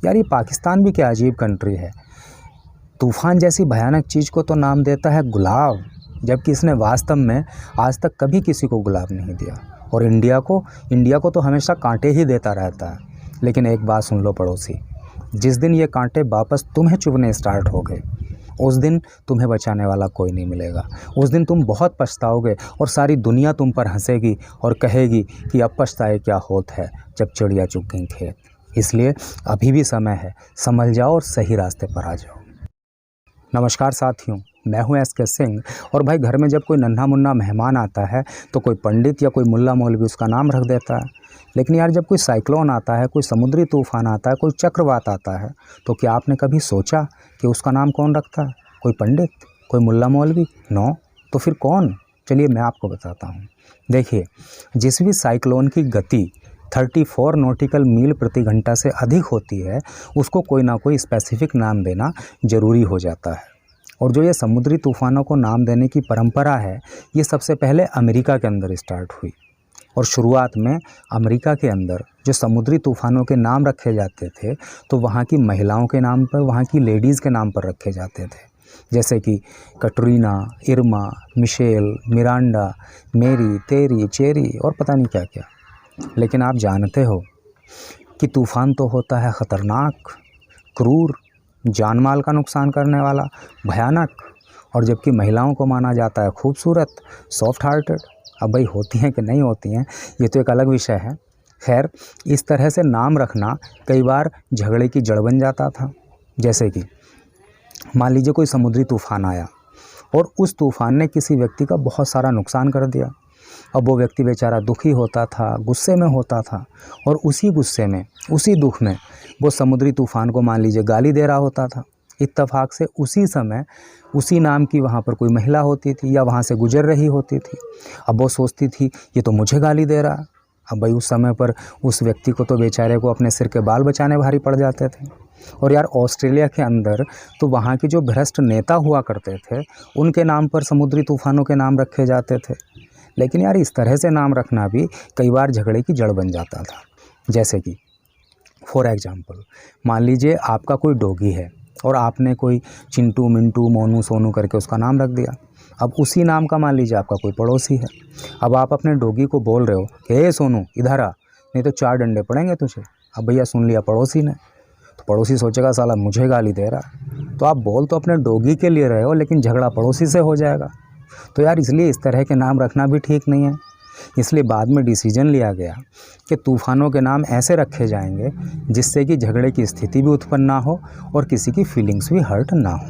यार ये पाकिस्तान भी क्या अजीब कंट्री है। तूफ़ान जैसी भयानक चीज़ को तो नाम देता है गुलाब, जबकि इसने वास्तव में आज तक कभी किसी को गुलाब नहीं दिया। और इंडिया को तो हमेशा कांटे ही देता रहता है। लेकिन एक बात सुन लो पड़ोसी, जिस दिन ये कांटे वापस तुम्हें चुभने स्टार्ट हो गए, उस दिन तुम्हें बचाने वाला कोई नहीं मिलेगा। उस दिन तुम बहुत पछताओगे और सारी दुनिया तुम पर हंसेगी और कहेगी कि अब पछताए क्या होत है जब चिड़िया चुग गई खेत। इसलिए अभी भी समय है, समझ जाओ और सही रास्ते पर आ जाओ। नमस्कार साथियों, मैं हूं एस.के. सिंह। और भाई, घर में जब कोई नन्हा मुन्ना मेहमान आता है तो कोई पंडित या कोई मुल्ला मौलवी उसका नाम रख देता है। लेकिन यार, जब कोई साइक्लोन आता है, कोई समुद्री तूफान आता है, कोई चक्रवात आता है, तो क्या आपने कभी सोचा कि उसका नाम कौन रखता है? कोई पंडित, कोई मुल्ला मौलवी? नो, तो फिर कौन? चलिए मैं आपको बताता हूँ। देखिए, जिस भी साइक्लोन की गति 34 नॉटिकल मील प्रति घंटा से अधिक होती है, उसको कोई ना कोई स्पेसिफिक नाम देना ज़रूरी हो जाता है। और जो ये समुद्री तूफ़ानों को नाम देने की परंपरा है, ये सबसे पहले अमेरिका के अंदर स्टार्ट हुई। और शुरुआत में अमेरिका के अंदर जो समुद्री तूफ़ानों के नाम रखे जाते थे, तो वहाँ की महिलाओं के नाम पर, वहाँ की लेडीज़ के नाम पर रखे जाते थे, जैसे कि कटरीना, इरमा, मिशेल, मिरांडा, मेरी, तेरी, चेरी और पता नहीं क्या क्या। लेकिन आप जानते हो कि तूफ़ान तो होता है ख़तरनाक, क्रूर, जान माल का नुकसान करने वाला, भयानक, और जबकि महिलाओं को माना जाता है खूबसूरत, सॉफ्ट हार्टेड। अब भाई, होती हैं कि नहीं होती हैं, ये तो एक अलग विषय है। खैर, इस तरह से नाम रखना कई बार झगड़े की जड़ बन जाता था। जैसे कि मान लीजिए कोई समुद्री तूफ़ान आया और उस तूफ़ान ने किसी व्यक्ति का बहुत सारा नुकसान कर दिया। अब वो व्यक्ति बेचारा दुखी होता था, गुस्से में होता था, और उसी गुस्से में, उसी दुख में वो समुद्री तूफ़ान को मान लीजिए गाली दे रहा होता था। इत्तेफाक से उसी समय उसी नाम की वहाँ पर कोई महिला होती थी या वहाँ से गुजर रही होती थी। अब वो सोचती थी, ये तो मुझे गाली दे रहा है। अब भाई, उस समय पर उस व्यक्ति को तो बेचारे को अपने सिर के बाल बचाने भारी पड़ जाते थे। और यार, ऑस्ट्रेलिया के अंदर तो वहाँ के जो भ्रष्ट नेता हुआ करते थे, उनके नाम पर समुद्री तूफ़ानों के नाम रखे जाते थे। लेकिन यार, इस तरह से नाम रखना भी कई बार झगड़े की जड़ बन जाता था। जैसे कि फॉर एग्जांपल, मान लीजिए आपका कोई डॉगी है और आपने कोई चिंटू, मिंटू, मोनू, सोनू करके उसका नाम रख दिया। अब उसी नाम का मान लीजिए आपका कोई पड़ोसी है। अब आप अपने डॉगी को बोल रहे हो कि हे सोनू, इधर आ, नहीं तो 4 डंडे पड़ेंगे तुझे। अब भैया, सुन लिया पड़ोसी ने, तो पड़ोसी सोचेगा साला मुझे गाली दे रहा। तो आप बोल तो अपने डॉगी के लिए रहे हो, लेकिन झगड़ा पड़ोसी से हो जाएगा। तो यार, इसलिए इस तरह के नाम रखना भी ठीक नहीं है। इसलिए बाद में डिसीजन लिया गया कि तूफ़ानों के नाम ऐसे रखे जाएंगे जिससे कि झगड़े की स्थिति भी उत्पन्न ना हो और किसी की फीलिंग्स भी हर्ट ना हो।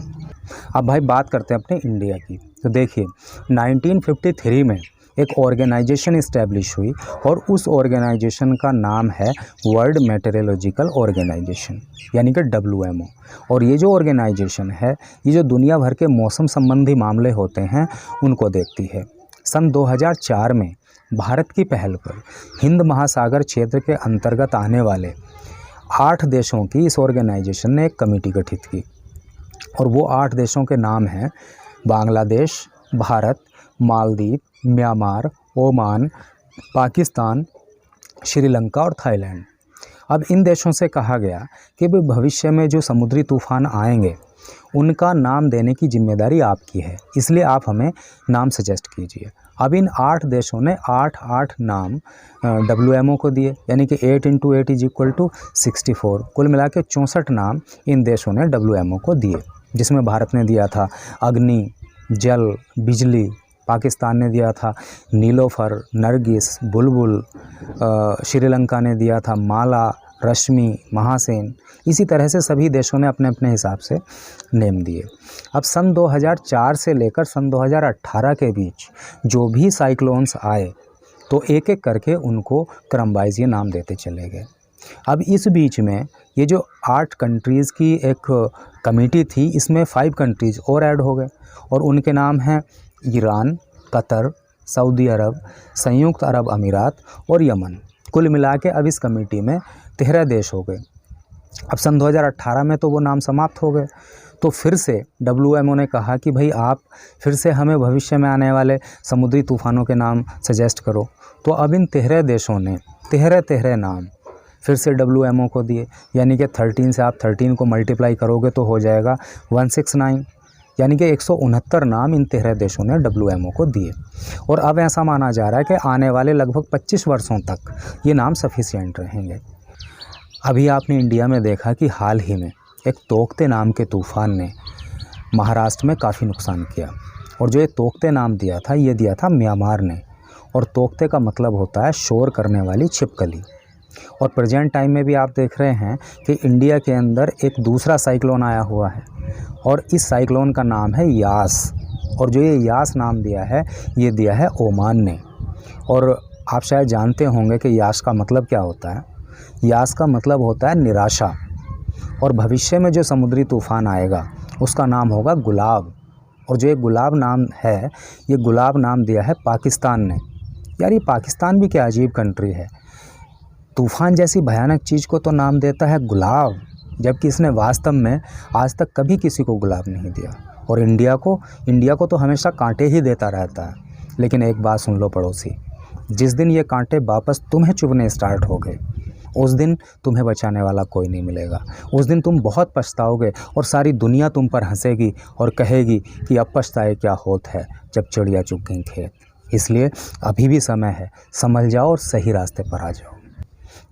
अब भाई, बात करते हैं अपने इंडिया की। तो देखिए, 1953 में एक ऑर्गेनाइजेशन इस्टेब्लिश हुई और उस ऑर्गेनाइजेशन का नाम है वर्ल्ड मेटेरोलॉजिकल ऑर्गेनाइजेशन, यानी कि WMO। और ये जो ऑर्गेनाइजेशन है, ये जो दुनिया भर के मौसम संबंधी मामले होते हैं उनको देखती है। सन 2004 में भारत की पहल पर हिंद महासागर क्षेत्र के अंतर्गत आने वाले 8 देशों की इस ऑर्गेनाइजेशन ने एक कमेटी गठित की। और वो 8 देशों के नाम हैं बांग्लादेश, भारत, मालदीव, म्यांमार, ओमान, पाकिस्तान, श्रीलंका और थाईलैंड। अब इन देशों से कहा गया कि भाई, भविष्य में जो समुद्री तूफ़ान आएंगे उनका नाम देने की जिम्मेदारी आपकी है, इसलिए आप हमें नाम सजेस्ट कीजिए। अब इन 8 देशों ने 8 नाम WMO को दिए, यानी कि 8 × 8 = 64। कुल मिला के 64 नाम इन देशों ने WMO को दिए, जिसमें भारत ने दिया था अग्नि, जल, बिजली। पाकिस्तान ने दिया था नीलोफर, नरगिस, बुलबुल। श्रीलंका ने दिया था माला, रश्मि, महासेन। इसी तरह से सभी देशों ने अपने अपने हिसाब से नेम दिए। अब सन 2004 से लेकर सन 2018 के बीच जो भी साइक्लोन्स आए, तो एक एक करके उनको क्रम वाइज ये नाम देते चले गए। अब इस बीच में ये जो 8 कंट्रीज़ की एक कमेटी थी, इसमें 5 कंट्रीज़ और ऐड हो गए और उनके नाम हैं ईरान, कतर, सऊदी अरब, संयुक्त अरब अमीरात और यमन। कुल मिला के अब इस कमेटी में 13 देश हो गए। अब सन 2018 में तो वो नाम समाप्त हो गए, तो फिर से WMO ने कहा कि भाई, आप फिर से हमें भविष्य में आने वाले समुद्री तूफ़ानों के नाम सजेस्ट करो। तो अब इन 13 देशों ने 13 नाम फिर से WMO को दिए, यानी कि 13 से आप 13 को मल्टीप्लाई करोगे तो हो जाएगा 169, यानी कि 169 नाम इन 13 देशों ने WMO को दिए। और अब ऐसा माना जा रहा है कि आने वाले लगभग 25 वर्षों तक ये नाम सफिशिएंट रहेंगे। अभी आपने इंडिया में देखा कि हाल ही में एक तोकते नाम के तूफ़ान ने महाराष्ट्र में काफ़ी नुकसान किया, और जो ये तोकते नाम दिया था ये दिया था म्यांमार ने, और तोकते का मतलब होता है शोर करने वाली छिपकली। और प्रेजेंट टाइम में भी आप देख रहे हैं कि इंडिया के अंदर एक दूसरा साइक्लोन आया हुआ है, और इस साइक्लोन का नाम है यास, और जो ये यास नाम दिया है ये दिया है ओमान ने। और आप शायद जानते होंगे कि यास का मतलब क्या होता है। यास का मतलब होता है निराशा, और भविष्य में जो समुद्री तूफ़ान आएगा उसका नाम होगा गुलाब। और जो ये गुलाब नाम है ये गुलाब नाम दिया है पाकिस्तान ने। यार ये पाकिस्तान भी क्या अजीब कंट्री है, तूफ़ान जैसी भयानक चीज़ को तो नाम देता है गुलाब, जबकि इसने वास्तव में आज तक कभी किसी को गुलाब नहीं दिया। और इंडिया को तो हमेशा कांटे ही देता रहता है। लेकिन एक बात सुन लो पड़ोसी, जिस दिन ये कांटे वापस तुम्हें चुभने स्टार्ट हो गए उस दिन तुम्हें बचाने वाला कोई नहीं मिलेगा। उस दिन तुम बहुत पछताओगे और सारी दुनिया तुम पर हंसेगी और कहेगी कि अब पछताए क्या होत है जब चिड़िया चुग गई खेत। इसलिए अभी भी समय है, संभल जाओ और सही रास्ते पर आ जाओ।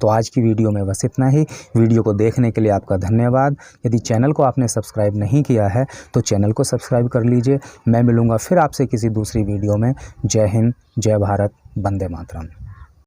तो आज की वीडियो में बस इतना ही। वीडियो को देखने के लिए आपका धन्यवाद। यदि चैनल को आपने सब्सक्राइब नहीं किया है तो चैनल को सब्सक्राइब कर लीजिए। मैं मिलूँगा फिर आपसे किसी दूसरी वीडियो में। जय हिंद, जय भारत, वंदे मातरम।